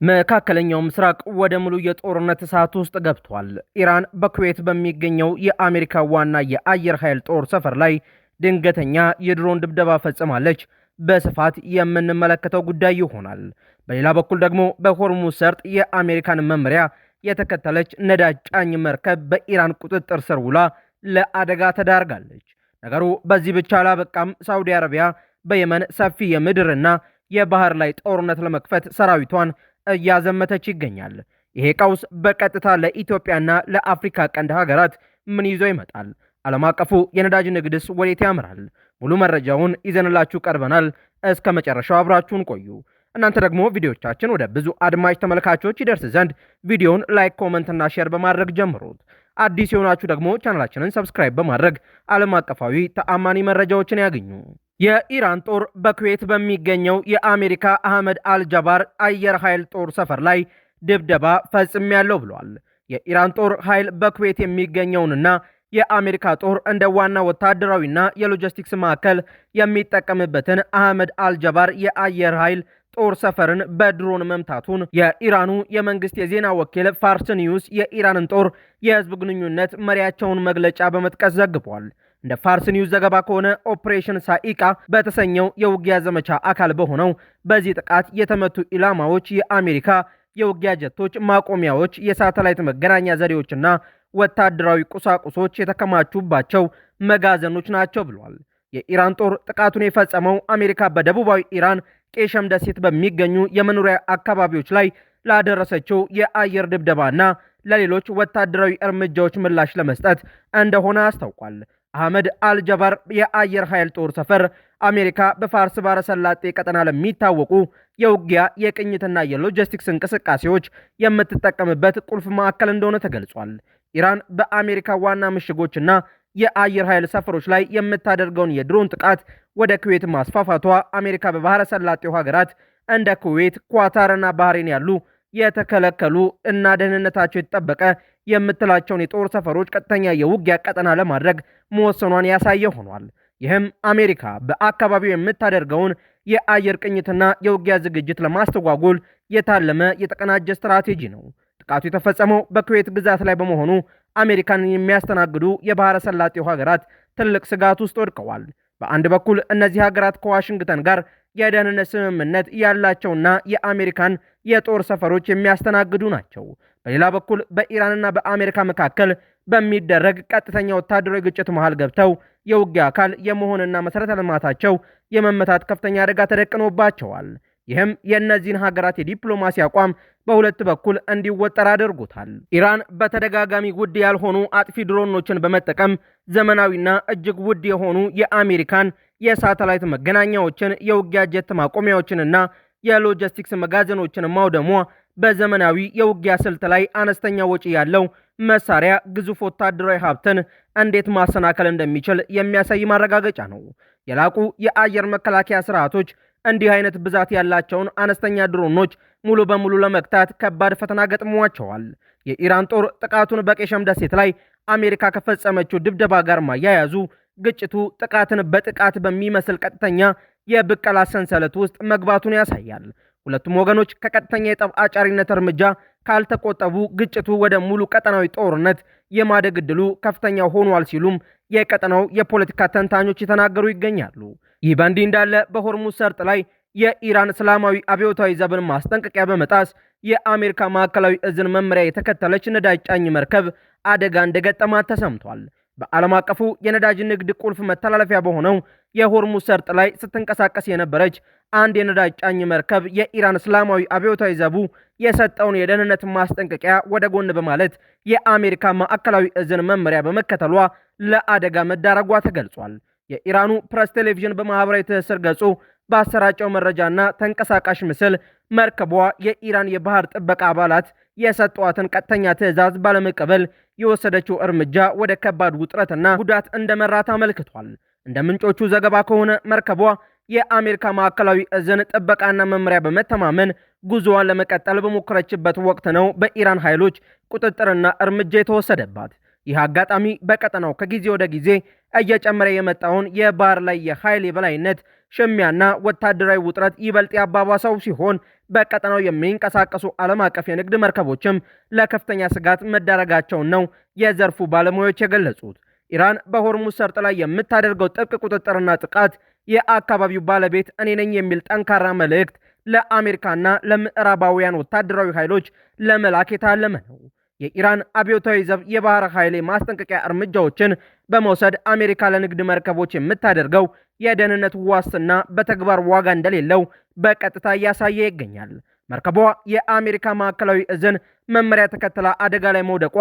መካከለኛው ምስራቅ ወደ ሙሉ የጦርነት እሳት ውስጥ ገብቷል። ኢራን በኩዌት በሚገኘው የአሜሪካ ዋና የአየር ኃይል ጦር ሰፈር ላይ ድንገተኛ የድሮን ድብደባ ፈጽማለች። በስፋት የምንመለከተው ጉዳይ ይሆናል። በሌላ በኩል ደግሞ በሆርሙዝ ሰርጥ የአሜሪካን መመሪያ የተከተለች ነዳጅ ጫኝ መርከብ በኢራን ቁጥጥር ስር ውላ ለአደጋ ተዳርጋለች። ነገሩ በዚህ ብቻ አላበቃም። ሳውዲ አረቢያ በየመን ሰፊ የምድርና የባህር ላይ ጦርነት ለመክፈት ሰራዊቷን እያዘመተች ይገኛል። ይሄ ቀውስ በቀጥታ ለኢትዮጵያና ለአፍሪካ ቀንድ ሀገራት ምን ይዞ ይመጣል? ዓለም አቀፉ የነዳጅ ንግድስ ወዴት ያምራል? ሙሉ መረጃውን ይዘንላችሁ ቀርበናል። እስከ መጨረሻው አብራችሁን ቆዩ። እናንተ ደግሞ ቪዲዮቻችን ወደ ብዙ አድማጭ ተመልካቾች ይደርስ ዘንድ ቪዲዮውን ላይክ፣ ኮመንት እና ሼር በማድረግ ጀምሩት። አዲስ የሆናችሁ ደግሞ ቻናላችንን ሰብስክራይብ በማድረግ ዓለም አቀፋዊ ተአማኒ መረጃዎችን ያገኙ። የኢራን ጦር በኩዌት በሚገኘው የአሜሪካ አህመድ አልጃባር አየር ኃይል ጦር ሰፈር ላይ ድብደባ ፈጽሜያለሁ ብሏል። የኢራን ጦር ኃይል በኩዌት የሚገኘውንና የአሜሪካ ጦር እንደ ዋና ወታደራዊና የሎጂስቲክስ ማዕከል የሚጠቀምበትን አህመድ አልጃባር የአየር ኃይል ጦር ሰፈርን በድሮን መምታቱን የኢራኑ የመንግስት የዜና ወኪል ፋርስ ኒውስ የኢራንን ጦር የህዝብ ግንኙነት መሪያቸውን መግለጫ በመጥቀስ ዘግቧል። እንደ ፋርስ ኒውስ ዘገባ ከሆነ ኦፕሬሽን ሳኢቃ በተሰኘው የውጊያ ዘመቻ አካል በሆነው በዚህ ጥቃት የተመቱ ኢላማዎች የአሜሪካ የውጊያ ጀቶች ማቆሚያዎች፣ የሳተላይት መገናኛ ዘዴዎችና ወታደራዊ ቁሳቁሶች የተከማቹባቸው መጋዘኖች ናቸው ብሏል። የኢራን ጦር ጥቃቱን የፈጸመው አሜሪካ በደቡባዊ ኢራን ቄሸም ደሴት በሚገኙ የመኖሪያ አካባቢዎች ላይ ላደረሰችው የአየር ድብደባና ለሌሎች ወታደራዊ እርምጃዎች ምላሽ ለመስጠት እንደሆነ አስታውቋል። አህመድ አልጃባር የአየር ኃይል ጦር ሰፈር አሜሪካ በፋርስ ባሕረ ሰላጤ ቀጠና ለሚታወቁ የውጊያ የቅኝትና የሎጂስቲክስ እንቅስቃሴዎች የምትጠቀምበት ቁልፍ ማዕከል እንደሆነ ተገልጿል። ኢራን በአሜሪካ ዋና ምሽጎችና የአየር ኃይል ሰፈሮች ላይ የምታደርገውን የድሮን ጥቃት ወደ ኩዌት ማስፋፋቷ አሜሪካ በባሕረ ሰላጤው ሀገራት እንደ ኩዌት፣ ኳታርና ባህሬን ያሉ የተከለከሉ እና ደህንነታቸው የተጠበቀ የምትላቸውን የጦር ሰፈሮች ቀጥተኛ የውጊያ ቀጠና ለማድረግ መወሰኗን ያሳየ ሆኗል። ይህም አሜሪካ በአካባቢው የምታደርገውን የአየር ቅኝትና የውጊያ ዝግጅት ለማስተጓጎል የታለመ የተቀናጀ ስትራቴጂ ነው። ጥቃቱ የተፈጸመው በኩዌት ግዛት ላይ በመሆኑ አሜሪካንን የሚያስተናግዱ የባሕረ ሰላጤው ሀገራት ትልቅ ስጋት ውስጥ ወድቀዋል። በአንድ በኩል እነዚህ ሀገራት ከዋሽንግተን ጋር የደህንነት ስምምነት ያላቸውና የአሜሪካን የጦር ሰፈሮች የሚያስተናግዱ ናቸው። በሌላ በኩል በኢራንና በአሜሪካ መካከል በሚደረግ ቀጥተኛ ወታደራዊ ግጭት መሃል ገብተው የውጊያ አካል የመሆንና መሰረተ ልማታቸው የመመታት ከፍተኛ አደጋ ተደቅኖባቸዋል። ይህም የእነዚህን ሀገራት የዲፕሎማሲ አቋም በሁለት በኩል እንዲወጠር አድርጎታል። ኢራን በተደጋጋሚ ውድ ያልሆኑ አጥፊ ድሮኖችን በመጠቀም ዘመናዊና እጅግ ውድ የሆኑ የአሜሪካን የሳተላይት መገናኛዎችን፣ የውጊያ ጀት ማቆሚያዎችንና የሎጂስቲክስ መጋዘኖችን ማውደሟ በዘመናዊ የውጊያ ስልት ላይ አነስተኛ ወጪ ያለው መሳሪያ ግዙፍ ወታደራዊ ሀብትን እንዴት ማሰናከል እንደሚችል የሚያሳይ ማረጋገጫ ነው። የላቁ የአየር መከላከያ ስርዓቶች እንዲህ አይነት ብዛት ያላቸውን አነስተኛ ድሮኖች ሙሉ በሙሉ ለመግታት ከባድ ፈተና ገጥሟቸዋል። የኢራን ጦር ጥቃቱን በቄሸም ደሴት ላይ አሜሪካ ከፈጸመችው ድብደባ ጋር ማያያዙ ግጭቱ ጥቃትን በጥቃት በሚመስል ቀጥተኛ የብቀላ ሰንሰለት ውስጥ መግባቱን ያሳያል። ሁለቱም ወገኖች ከቀጥተኛ የጠብ አጫሪነት እርምጃ ካልተቆጠቡ ግጭቱ ወደ ሙሉ ቀጠናዊ ጦርነት የማደግ ዕድሉ ከፍተኛ ሆኗል ሲሉም የቀጠናው የፖለቲካ ተንታኞች የተናገሩ ይገኛሉ። ይህ በእንዲህ እንዳለ በሆርሙዝ ሰርጥ ላይ የኢራን እስላማዊ አብዮታዊ ዘብን ማስጠንቀቂያ በመጣስ የአሜሪካ ማዕከላዊ እዝን መመሪያ የተከተለች ነዳጅ ጫኝ መርከብ አደጋ እንደገጠማት ተሰምቷል። በዓለም አቀፉ የነዳጅ ንግድ ቁልፍ መተላለፊያ በሆነው የሆርሙዝ ሰርጥ ላይ ስትንቀሳቀስ የነበረች አንድ የነዳጅ ጫኝ መርከብ የኢራን እስላማዊ አብዮታዊ ዘቡ የሰጠውን የደህንነት ማስጠንቀቂያ ወደ ጎን በማለት የአሜሪካ ማዕከላዊ እዝን መመሪያ በመከተሏ ለአደጋ መዳረጓ ተገልጿል። የኢራኑ ፕሬስ ቴሌቪዥን በማህበራዊ ትስስር ገጹ ባሰራጨው መረጃና ተንቀሳቃሽ ምስል መርከቧ የኢራን የባህር ጥበቃ አባላት የሰጧትን ቀጥተኛ ትዕዛዝ ባለመቀበል የወሰደችው እርምጃ ወደ ከባድ ውጥረትና ጉዳት እንደመራት አመልክቷል። እንደ ምንጮቹ ዘገባ ከሆነ መርከቧ የአሜሪካ ማዕከላዊ እዝን ጥበቃና መመሪያ በመተማመን ጉዞዋን ለመቀጠል በሞከረችበት ወቅት ነው በኢራን ኃይሎች ቁጥጥርና እርምጃ የተወሰደባት። ይህ አጋጣሚ በቀጠናው ከጊዜ ወደ ጊዜ እየጨመረ የመጣውን የባህር ላይ የኃይል የበላይነት ሽሚያና ወታደራዊ ውጥረት ይበልጥ ያባባሰው ሲሆን በቀጠናው የሚንቀሳቀሱ ዓለም አቀፍ የንግድ መርከቦችም ለከፍተኛ ስጋት መዳረጋቸውን ነው የዘርፉ ባለሙያዎች የገለጹት። ኢራን በሆርሙዝ ሰርጥ ላይ የምታደርገው ጥብቅ ቁጥጥርና ጥቃት የአካባቢው ባለቤት እኔ ነኝ የሚል ጠንካራ መልእክት ለአሜሪካና ለምዕራባውያን ወታደራዊ ኃይሎች ለመላክ የታለመ ነው። የኢራን አብዮታዊ ዘብ የባህር ኃይል ማስጠንቀቂያ እርምጃዎችን በመውሰድ አሜሪካ ለንግድ መርከቦች የምታደርገው የደህንነት ዋስትና በተግባር ዋጋ እንደሌለው በቀጥታ እያሳየ ይገኛል። መርከቧ የአሜሪካ ማዕከላዊ እዝን መመሪያ ተከትላ አደጋ ላይ መውደቋ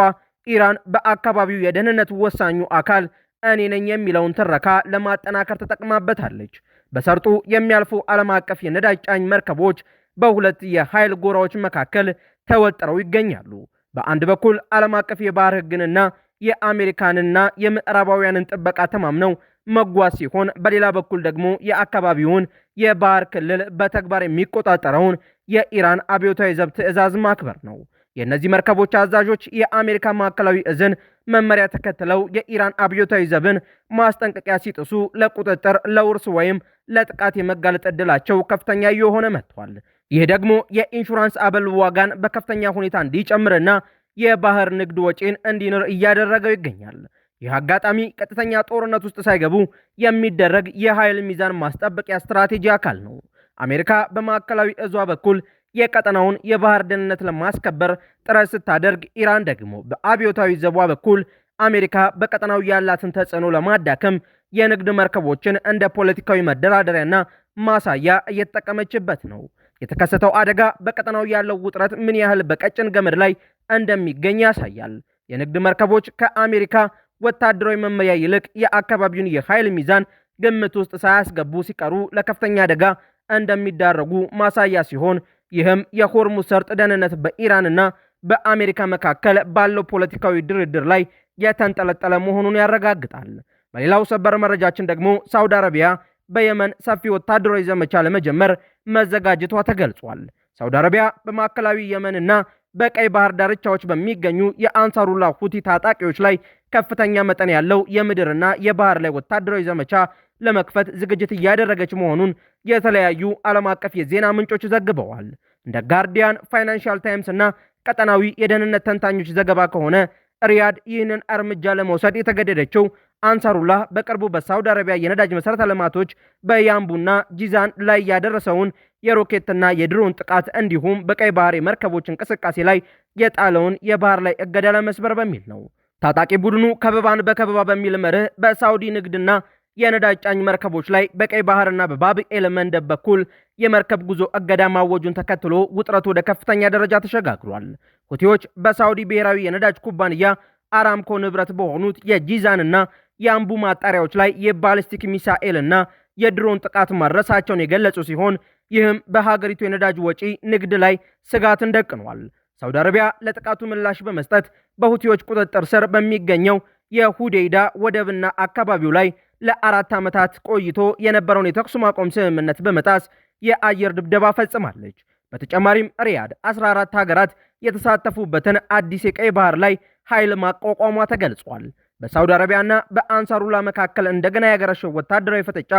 ኢራን በአካባቢው የደህንነት ወሳኙ አካል እኔ ነኝ የሚለውን ትረካ ለማጠናከር ተጠቅማበታለች። በሰርጡ የሚያልፉ ዓለም አቀፍ የነዳጅ ጫኝ መርከቦች በሁለት የኃይል ጎራዎች መካከል ተወጥረው ይገኛሉ። በአንድ በኩል ዓለም አቀፍ የባህር ሕግንና የአሜሪካንና የምዕራባውያንን ጥበቃ ተማምነው መጓዝ ሲሆን፣ በሌላ በኩል ደግሞ የአካባቢውን የባህር ክልል በተግባር የሚቆጣጠረውን የኢራን አብዮታዊ ዘብ ትዕዛዝ ማክበር ነው። የእነዚህ መርከቦች አዛዦች የአሜሪካ ማዕከላዊ እዝን መመሪያ ተከትለው የኢራን አብዮታዊ ዘብን ማስጠንቀቂያ ሲጥሱ ለቁጥጥር፣ ለውርስ ወይም ለጥቃት የመጋለጥ ዕድላቸው ከፍተኛ እየሆነ መጥቷል። ይህ ደግሞ የኢንሹራንስ አበል ዋጋን በከፍተኛ ሁኔታ እንዲጨምርና የባህር ንግድ ወጪን እንዲንር እያደረገው ይገኛል። ይህ አጋጣሚ ቀጥተኛ ጦርነት ውስጥ ሳይገቡ የሚደረግ የኃይል ሚዛን ማስጠበቂያ ስትራቴጂ አካል ነው። አሜሪካ በማዕከላዊ እዟ በኩል የቀጠናውን የባህር ደህንነት ለማስከበር ጥረት ስታደርግ፣ ኢራን ደግሞ በአብዮታዊ ዘቧ በኩል አሜሪካ በቀጠናው ያላትን ተጽዕኖ ለማዳከም የንግድ መርከቦችን እንደ ፖለቲካዊ መደራደሪያና ማሳያ እየተጠቀመችበት ነው። የተከሰተው አደጋ በቀጠናው ያለው ውጥረት ምን ያህል በቀጭን ገመድ ላይ እንደሚገኝ ያሳያል። የንግድ መርከቦች ከአሜሪካ ወታደራዊ መመሪያ ይልቅ የአካባቢውን የኃይል ሚዛን ግምት ውስጥ ሳያስገቡ ሲቀሩ ለከፍተኛ አደጋ እንደሚዳረጉ ማሳያ ሲሆን፣ ይህም የሆርሙዝ ሰርጥ ደህንነት በኢራንና በአሜሪካ መካከል ባለው ፖለቲካዊ ድርድር ላይ የተንጠለጠለ መሆኑን ያረጋግጣል። በሌላው ሰበር መረጃችን ደግሞ ሳውዲ አረቢያ በየመን ሰፊ ወታደራዊ ዘመቻ ለመጀመር መዘጋጀቷ ተገልጿል። ሳውዲ አረቢያ በማዕከላዊ የመንና በቀይ ባህር ዳርቻዎች በሚገኙ የአንሳሩላ ሁቲ ታጣቂዎች ላይ ከፍተኛ መጠን ያለው የምድርና የባህር ላይ ወታደራዊ ዘመቻ ለመክፈት ዝግጅት እያደረገች መሆኑን የተለያዩ ዓለም አቀፍ የዜና ምንጮች ዘግበዋል። እንደ ጋርዲያን፣ ፋይናንሻል ታይምስ እና ቀጠናዊ የደህንነት ተንታኞች ዘገባ ከሆነ ሪያድ ይህንን እርምጃ ለመውሰድ የተገደደችው አንሳሩላህ በቅርቡ በሳውዲ አረቢያ የነዳጅ መሠረተ ልማቶች በያምቡና ጂዛን ላይ ያደረሰውን የሮኬትና የድሮን ጥቃት እንዲሁም በቀይ ባህር የመርከቦች እንቅስቃሴ ላይ የጣለውን የባህር ላይ እገዳ ለመስበር በሚል ነው። ታጣቂ ቡድኑ ከበባን በከበባ በሚል መርህ በሳውዲ ንግድና የነዳጅ ጫኝ መርከቦች ላይ በቀይ ባህርና በባብ-ኤል መንደብ በኩል የመርከብ ጉዞ እገዳ ማወጁን ተከትሎ ውጥረቱ ወደ ከፍተኛ ደረጃ ተሸጋግሯል። ሁቲዎች በሳውዲ ብሔራዊ የነዳጅ ኩባንያ አራምኮ ንብረት በሆኑት የጂዛንና የአምቡ ማጣሪያዎች ላይ የባሊስቲክ ሚሳኤልና የድሮን ጥቃት ማድረሳቸውን የገለጹ ሲሆን ይህም በሀገሪቱ የነዳጅ ወጪ ንግድ ላይ ስጋትን ደቅኗል። ሳውዲ አረቢያ ለጥቃቱ ምላሽ በመስጠት በሁቲዎች ቁጥጥር ስር በሚገኘው የሁዴይዳ ወደብና አካባቢው ላይ ለ4 ዓመታት ቆይቶ የነበረውን የተኩስ ማቆም ስምምነት በመጣስ የአየር ድብደባ ፈጽማለች። በተጨማሪም ሪያድ 14 ሀገራት የተሳተፉበትን አዲስ የቀይ ባህር ላይ ኃይል ማቋቋሟ ተገልጿል። በሳውዲ አረቢያና በአንሳሩላ መካከል እንደገና ያገረሸው ወታደራዊ ፍጥጫ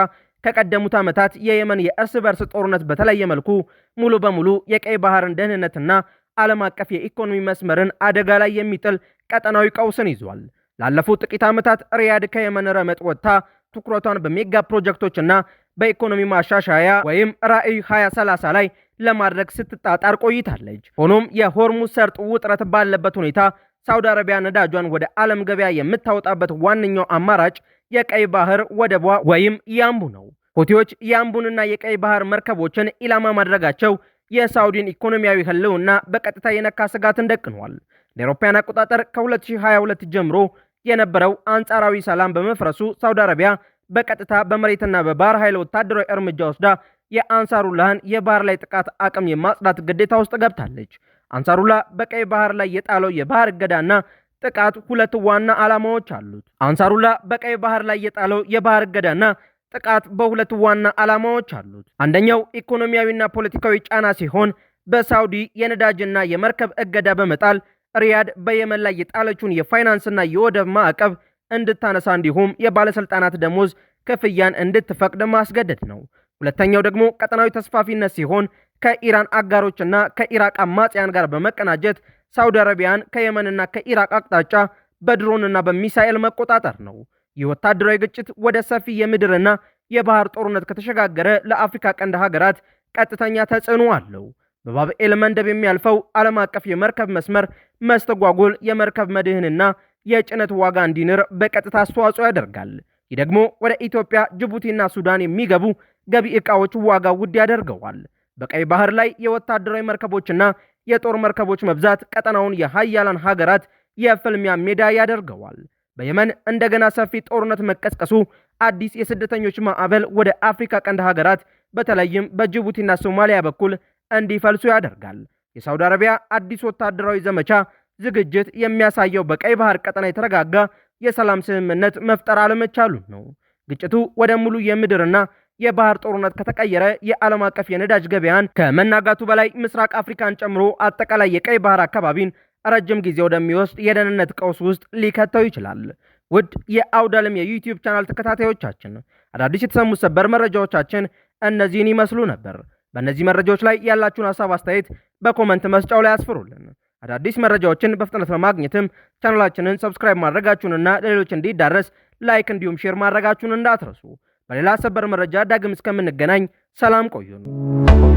ከቀደሙት ዓመታት የየመን የእርስ በርስ ጦርነት በተለየ መልኩ ሙሉ በሙሉ የቀይ ባህርን ደህንነትና ዓለም አቀፍ የኢኮኖሚ መስመርን አደጋ ላይ የሚጥል ቀጠናዊ ቀውስን ይዟል። ላለፉት ጥቂት ዓመታት ሪያድ ከየመን ረመጥ ወጥታ ትኩረቷን በሜጋ ፕሮጀክቶችና በኢኮኖሚ ማሻሻያ ወይም ራዕይ 2030 ላይ ለማድረግ ስትጣጣር ቆይታለች። ሆኖም የሆርሙዝ ሰርጥ ውጥረት ባለበት ሁኔታ ሳውዲ አረቢያ ነዳጇን ወደ ዓለም ገበያ የምታወጣበት ዋነኛው አማራጭ የቀይ ባህር ወደቧ ወይም ያምቡ ነው። ሁቲዎች ያምቡንና የቀይ ባህር መርከቦችን ኢላማ ማድረጋቸው የሳውዲን ኢኮኖሚያዊ ህልውና በቀጥታ የነካ ስጋትን ደቅኗል። እንደ አውሮፓውያን አቆጣጠር ከ2022 ጀምሮ የነበረው አንጻራዊ ሰላም በመፍረሱ ሳውዲ አረቢያ በቀጥታ በመሬትና በባህር ኃይል ወታደራዊ እርምጃ ወስዳ የአንሳሩላህን የባህር ላይ ጥቃት አቅም የማጽዳት ግዴታ ውስጥ ገብታለች። አንሳሩላ በቀይ ባህር ላይ የጣለው የባህር እገዳና ጥቃት ሁለት ዋና ዓላማዎች አሉት። አንሳሩላ በቀይ ባህር ላይ የጣለው የባህር እገዳና ጥቃት በሁለት ዋና ዓላማዎች አሉት። አንደኛው ኢኮኖሚያዊና ፖለቲካዊ ጫና ሲሆን በሳውዲ የነዳጅና የመርከብ እገዳ በመጣል ሪያድ በየመን ላይ የጣለችውን የፋይናንስና የወደብ ማዕቀብ እንድታነሳ እንዲሁም የባለስልጣናት ደሞዝ ክፍያን እንድትፈቅድ ማስገደድ ነው። ሁለተኛው ደግሞ ቀጠናዊ ተስፋፊነት ሲሆን ከኢራን አጋሮችና ከኢራቅ አማጽያን ጋር በመቀናጀት ሳውዲ አረቢያን ከየመንና ከኢራቅ አቅጣጫ በድሮንና በሚሳኤል መቆጣጠር ነው። ይህ ወታደራዊ ግጭት ወደ ሰፊ የምድርና የባህር ጦርነት ከተሸጋገረ ለአፍሪካ ቀንድ ሀገራት ቀጥተኛ ተጽዕኖ አለው። በባብኤል መንደብ የሚያልፈው ዓለም አቀፍ የመርከብ መስመር መስተጓጎል የመርከብ መድህንና የጭነት ዋጋ እንዲንር በቀጥታ አስተዋጽኦ ያደርጋል። ይህ ደግሞ ወደ ኢትዮጵያ፣ ጅቡቲና ሱዳን የሚገቡ ገቢ ዕቃዎች ዋጋ ውድ ያደርገዋል። በቀይ ባህር ላይ የወታደራዊ መርከቦችና የጦር መርከቦች መብዛት ቀጠናውን የሀያላን ሀገራት የፍልሚያ ሜዳ ያደርገዋል። በየመን እንደገና ሰፊ ጦርነት መቀስቀሱ አዲስ የስደተኞች ማዕበል ወደ አፍሪካ ቀንድ ሀገራት በተለይም በጅቡቲና ሶማሊያ በኩል እንዲፈልሱ ያደርጋል። የሳውዲ አረቢያ አዲስ ወታደራዊ ዘመቻ ዝግጅት የሚያሳየው በቀይ ባህር ቀጠና የተረጋጋ የሰላም ስምምነት መፍጠር አለመቻሉን ነው። ግጭቱ ወደ ሙሉ የምድርና የባህር ጦርነት ከተቀየረ የዓለም አቀፍ የነዳጅ ገበያን ከመናጋቱ በላይ ምስራቅ አፍሪካን ጨምሮ አጠቃላይ የቀይ ባህር አካባቢን ረጅም ጊዜ ወደሚወስድ የደህንነት ቀውስ ውስጥ ሊከተው ይችላል። ውድ የአውደ ዓለም የዩቲዩብ ቻናል ተከታታዮቻችን አዳዲስ የተሰሙ ሰበር መረጃዎቻችን እነዚህን ይመስሉ ነበር። በእነዚህ መረጃዎች ላይ ያላችሁን ሀሳብ አስተያየት በኮመንት መስጫው ላይ አስፍሩልን። አዳዲስ መረጃዎችን በፍጥነት ለማግኘትም ቻናላችንን ሰብስክራይብ ማድረጋችሁንና ለሌሎች እንዲዳረስ ላይክ እንዲሁም ሼር ማድረጋችሁን እንዳትረሱ። በሌላ ሰበር መረጃ ዳግም እስከምንገናኝ ሰላም ቆዩን።